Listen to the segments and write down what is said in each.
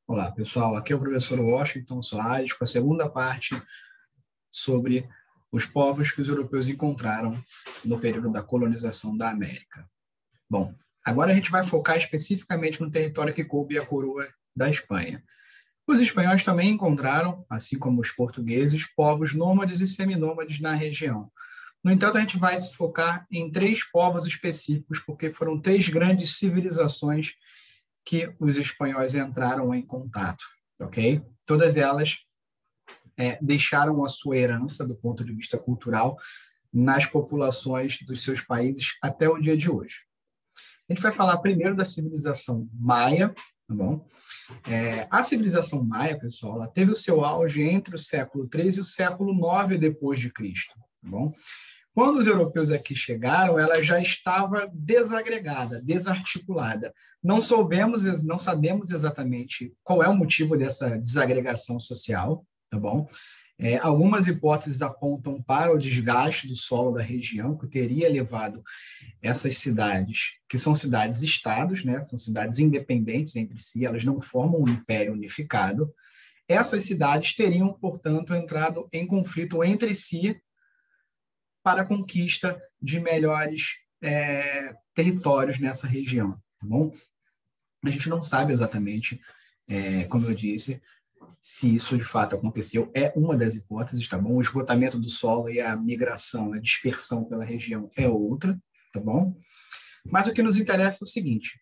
Olá, pessoal. Aqui é o professor Washington Soares com a segunda parte sobre os povos que os europeus encontraram no período da colonização da América. Bom, agora a gente vai focar especificamente no território que coube a coroa da Espanha. Os espanhóis também encontraram, assim como os portugueses, povos nômades e seminômades na região. No entanto, a gente vai se focar em três povos específicos, porque foram três grandes civilizações que os espanhóis entraram em contato, ok? Todas elas deixaram a sua herança do ponto de vista cultural nas populações dos seus países até o dia de hoje. A gente vai falar primeiro da civilização maia, tá bom? A civilização maia, pessoal, ela teve o seu auge entre o século III e o século IX depois de Cristo, tá bom? Quando os europeus aqui chegaram, ela já estava desagregada, desarticulada. Não sabemos exatamente qual é o motivo dessa desagregação social, tá bom? Algumas hipóteses apontam para o desgaste do solo da região, que teria levado essas cidades, que são cidades-estados, né? São cidades independentes entre si, elas não formam um império unificado. Essas cidades teriam, portanto, entrado em conflito entre si para a conquista de melhores territórios nessa região, tá bom? A gente não sabe exatamente, como eu disse, se isso de fato aconteceu. É uma das hipóteses, tá bom? O esgotamento do solo e a migração, a dispersão pela região é outra, tá bom? Mas o que nos interessa é o seguinte: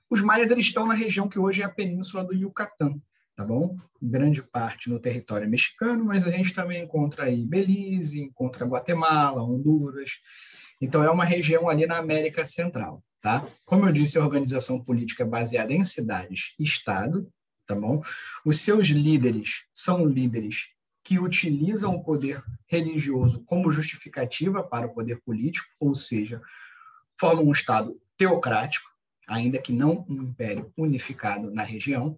os maias eles estão na região que hoje é a península do Yucatán, tá bom? Grande parte no território mexicano, mas a gente também encontra aí Belize, encontra Guatemala, Honduras. Então, é uma região ali na América Central, tá? Como eu disse, a organização política é baseada em cidades-estado, tá bom? Os seus líderes são líderes que utilizam o poder religioso como justificativa para o poder político, ou seja, formam um estado teocrático, ainda que não um império unificado na região.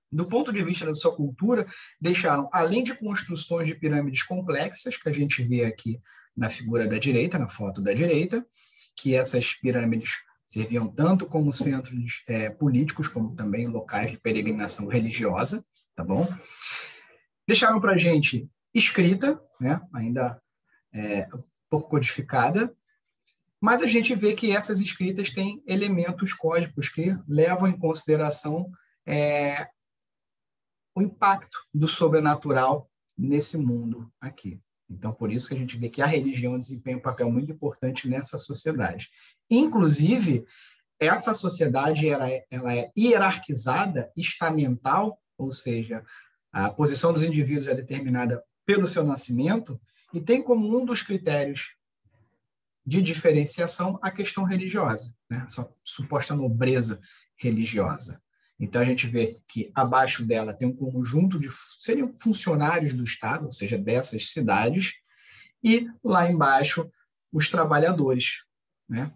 Do ponto de vista da sua cultura, deixaram, além de construções de pirâmides complexas, que a gente vê aqui na figura da direita, na foto da direita, que essas pirâmides serviam tanto como centros políticos, como também locais de peregrinação religiosa, tá bom? Deixaram para a gente escrita, né? Ainda pouco codificada, mas a gente vê que essas escritas têm elementos códigos que levam em consideração o impacto do sobrenatural nesse mundo aqui. Então, por isso que a gente vê que a religião desempenha um papel muito importante nessa sociedade. Inclusive, essa sociedade ela é hierarquizada, estamental, ou seja, a posição dos indivíduos é determinada pelo seu nascimento, e tem como um dos critérios de diferenciação a questão religiosa, né? Essa suposta nobreza religiosa. Então, a gente vê que abaixo dela tem um conjunto de seriam funcionários do Estado, ou seja, dessas cidades, e lá embaixo os trabalhadores, né?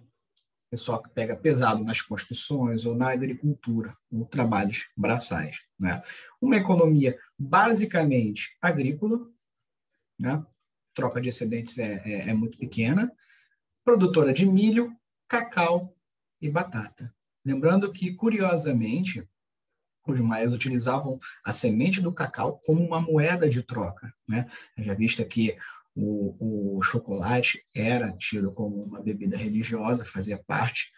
Pessoal que pega pesado nas construções ou na agricultura, ou trabalhos braçais, né? Uma economia basicamente agrícola, né? Troca de excedentes é muito pequena, produtora de milho, cacau e batata. Lembrando que, curiosamente, os maias utilizavam a semente do cacau como uma moeda de troca, né? Já visto que o chocolate era tido como uma bebida religiosa, fazia parte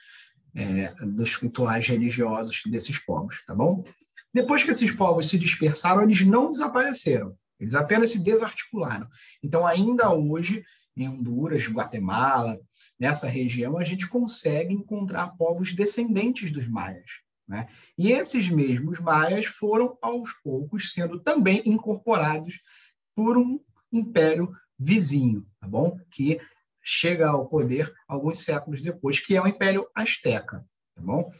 dos rituais religiosos desses povos, tá bom? Depois que esses povos se dispersaram, eles não desapareceram, eles apenas se desarticularam. Então, ainda hoje, em Honduras, Guatemala, nessa região, a gente consegue encontrar povos descendentes dos maias, né? E esses mesmos maias foram, aos poucos, sendo também incorporados por um império vizinho, tá bom? Que chega ao poder alguns séculos depois, que é o Império Azteca, tá bom?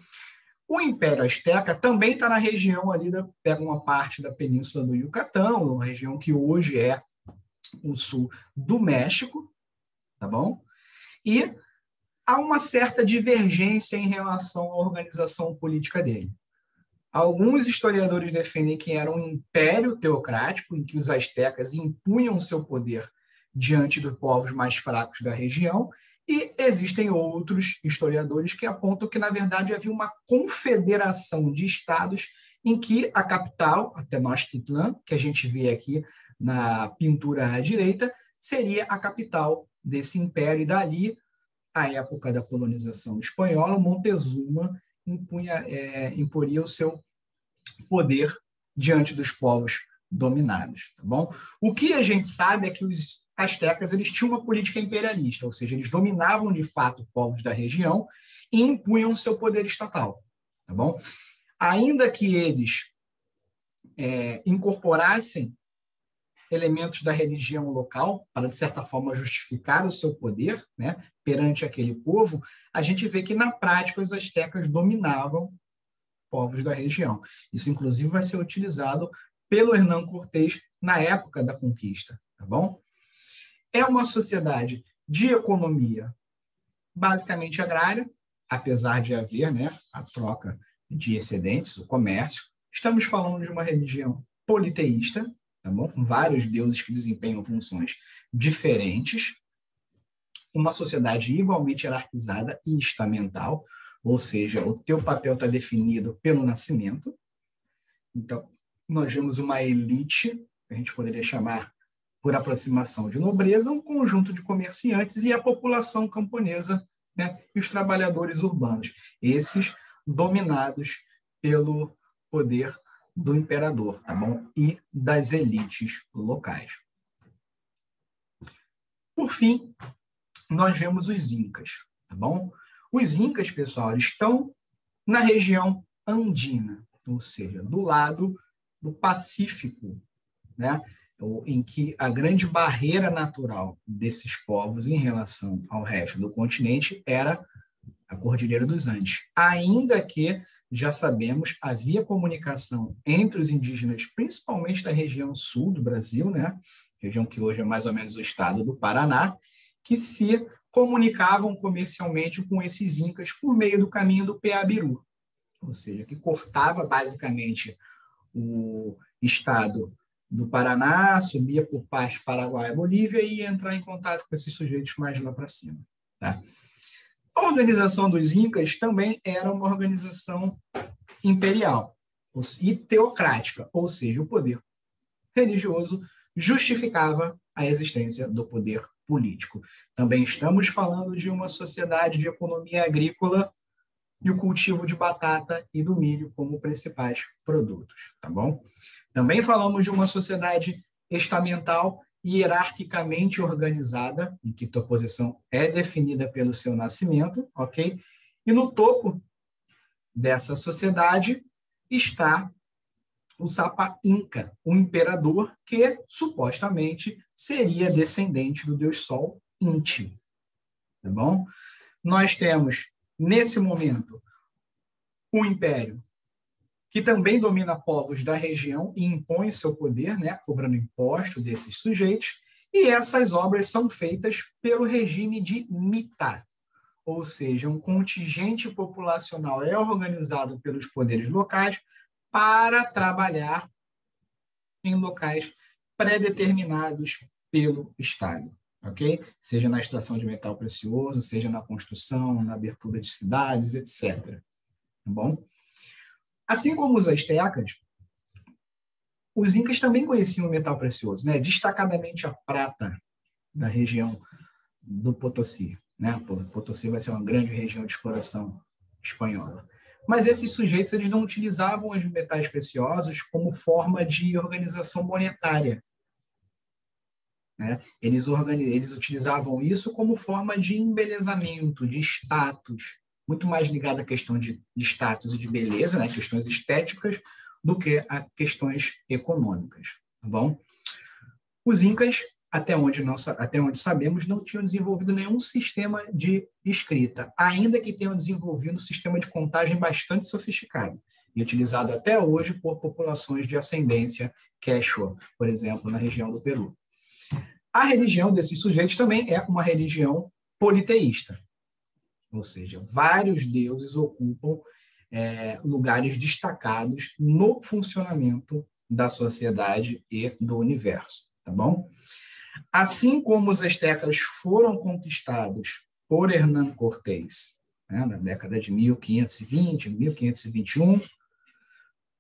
O Império Azteca também está na região ali, pega uma parte da península do Yucatán, uma região que hoje é o sul do México, tá bom? E há uma certa divergência em relação à organização política dele. Alguns historiadores defendem que era um império teocrático, em que os astecas impunham seu poder diante dos povos mais fracos da região, E existem outros historiadores que apontam que, na verdade, havia uma confederação de estados em que a capital, a Tenochtitlan, que a gente vê aqui na pintura à direita, seria a capital desse império. E dali, à época da colonização espanhola, Montezuma imporia o seu poder diante dos povos dominados, tá bom? O que a gente sabe é que os astecas eles tinham uma política imperialista, ou seja, eles dominavam de fato povos da região e impunham seu poder estatal, tá bom? Ainda que eles incorporassem elementos da religião local para, de certa forma, justificar o seu poder, né, perante aquele povo, a gente vê que, na prática, os astecas dominavam povos da região. Isso, inclusive, vai ser utilizado pelo Hernán Cortés na época da conquista, tá bom? É uma sociedade de economia basicamente agrária, apesar de haver, né, a troca de excedentes, o comércio. Estamos falando de uma religião politeísta, tá bom? Com vários deuses que desempenham funções diferentes. Uma sociedade igualmente hierarquizada e estamental, ou seja, o teu papel está definido pelo nascimento. Então, nós vemos uma elite, que a gente poderia chamar por aproximação de nobreza, um conjunto de comerciantes e a população camponesa, né, e os trabalhadores urbanos, esses dominados pelo poder do imperador, tá bom? E das elites locais. Por fim, nós vemos os incas, tá bom? Os incas, pessoal, estão na região andina, ou seja, do lado do Pacífico, né? Em que a grande barreira natural desses povos em relação ao resto do continente era a Cordilheira dos Andes. Ainda que, já sabemos, havia comunicação entre os indígenas, principalmente da região sul do Brasil, né? Região que hoje é mais ou menos o estado do Paraná, que se comunicavam comercialmente com esses incas por meio do caminho do Peabiru, ou seja, que cortava basicamente o estado do Paraná, subia por parte Paraguai e Bolívia e ia entrar em contato com esses sujeitos mais lá para cima. Tá? A organização dos incas também era uma organização imperial e teocrática, ou seja, o poder religioso justificava a existência do poder político. Também estamos falando de uma sociedade de economia agrícola e o cultivo de batata e do milho como principais produtos, tá bom? Também falamos de uma sociedade estamental e hierarquicamente organizada, em que tua posição é definida pelo seu nascimento, ok? E no topo dessa sociedade está o Sapa Inca, o imperador que supostamente seria descendente do deus Sol, Inti. Tá bom? Nós temos, nesse momento, um império que também domina povos da região e impõe seu poder, né, cobrando imposto desses sujeitos, e essas obras são feitas pelo regime de Mita, ou seja, um contingente populacional é organizado pelos poderes locais para trabalhar em locais pré-determinados pelo Estado, ok? Seja na extração de metal precioso, seja na construção, na abertura de cidades, etc. Tá bom? Assim como os astecas, os incas também conheciam o metal precioso, né? Destacadamente a prata da região do Potosí, né? Potosí vai ser uma grande região de exploração espanhola. Mas esses sujeitos eles não utilizavam os metais preciosos como forma de organização monetária, né? Eles utilizavam isso como forma de embelezamento, de status, muito mais ligado à questão de status e de beleza, né? Questões estéticas, do que a questões econômicas. Tá bom? Os incas, até onde sabemos, não tinham desenvolvido nenhum sistema de escrita, ainda que tenham desenvolvido um sistema de contagem bastante sofisticado e utilizado até hoje por populações de ascendência quechua, por exemplo, na região do Peru. A religião desses sujeitos também é uma religião politeísta, ou seja, vários deuses ocupam lugares destacados no funcionamento da sociedade e do universo, tá bom? Assim como os astecas foram conquistados por Hernán Cortés, né, na década de 1520, 1521,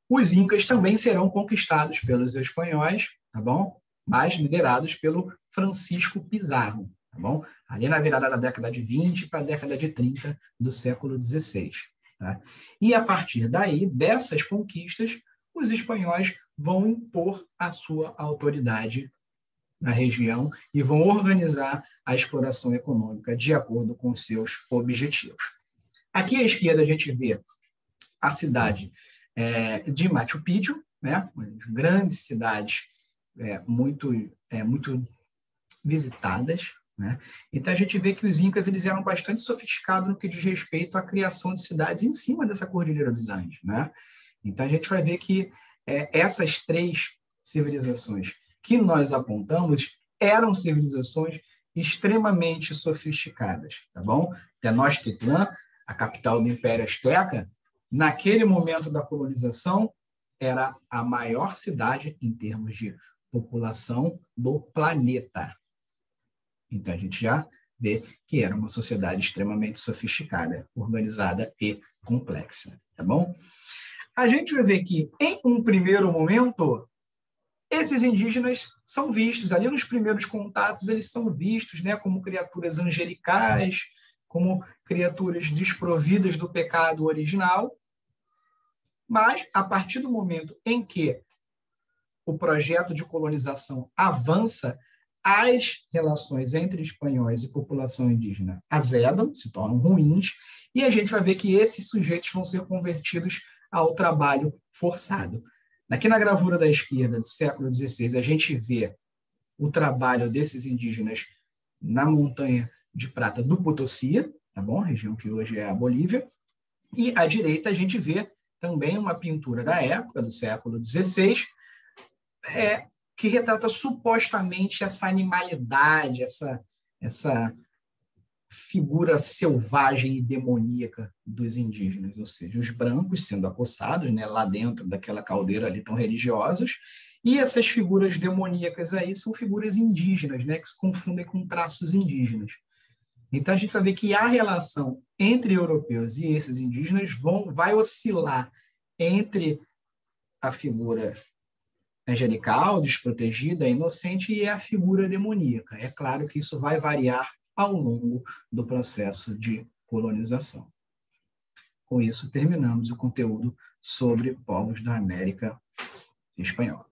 os incas também serão conquistados pelos espanhóis, tá bom? Mas liderados pelo Francisco Pizarro, tá bom? Ali na virada da década de 20 para a década de 30 do século XVI. Tá? E a partir daí, dessas conquistas, os espanhóis vão impor a sua autoridade na região e vão organizar a exploração econômica de acordo com seus objetivos. Aqui à esquerda a gente vê a cidade de Machu Picchu, né? Grandes cidades muito visitadas, né? Então a gente vê que os incas eles eram bastante sofisticados no que diz respeito à criação de cidades em cima dessa Cordilheira dos Andes, né? Então a gente vai ver que essas três civilizações que nós apontamos eram civilizações extremamente sofisticadas, tá bom? Tenochtitlan, a capital do Império Azteca, naquele momento da colonização, era a maior cidade em termos de população do planeta. Então, a gente já vê que era uma sociedade extremamente sofisticada, organizada e complexa, tá bom? A gente vai ver que, em um primeiro momento, esses indígenas são vistos, ali nos primeiros contatos, eles são vistos, né, como criaturas angelicais, como criaturas desprovidas do pecado original, mas, a partir do momento em que o projeto de colonização avança, as relações entre espanhóis e população indígena azedam, se tornam ruins, e a gente vai ver que esses sujeitos vão ser convertidos ao trabalho forçado. Aqui na gravura da esquerda, do século XVI, a gente vê o trabalho desses indígenas na montanha de prata do Potosí, tá bom? Região que hoje é a Bolívia. E à direita a gente vê também uma pintura da época, do século XVI, que retrata supostamente essa animalidade, essa figura selvagem e demoníaca dos indígenas, ou seja, os brancos sendo acossados, né, lá dentro daquela caldeira ali tão religiosos, e essas figuras demoníacas aí são figuras indígenas, né, que se confundem com traços indígenas. Então a gente vai ver que a relação entre europeus e esses indígenas vai oscilar entre a figura angelical, desprotegida, inocente, e a figura demoníaca. É claro que isso vai variar ao longo do processo de colonização. Com isso, terminamos o conteúdo sobre povos da América Espanhola.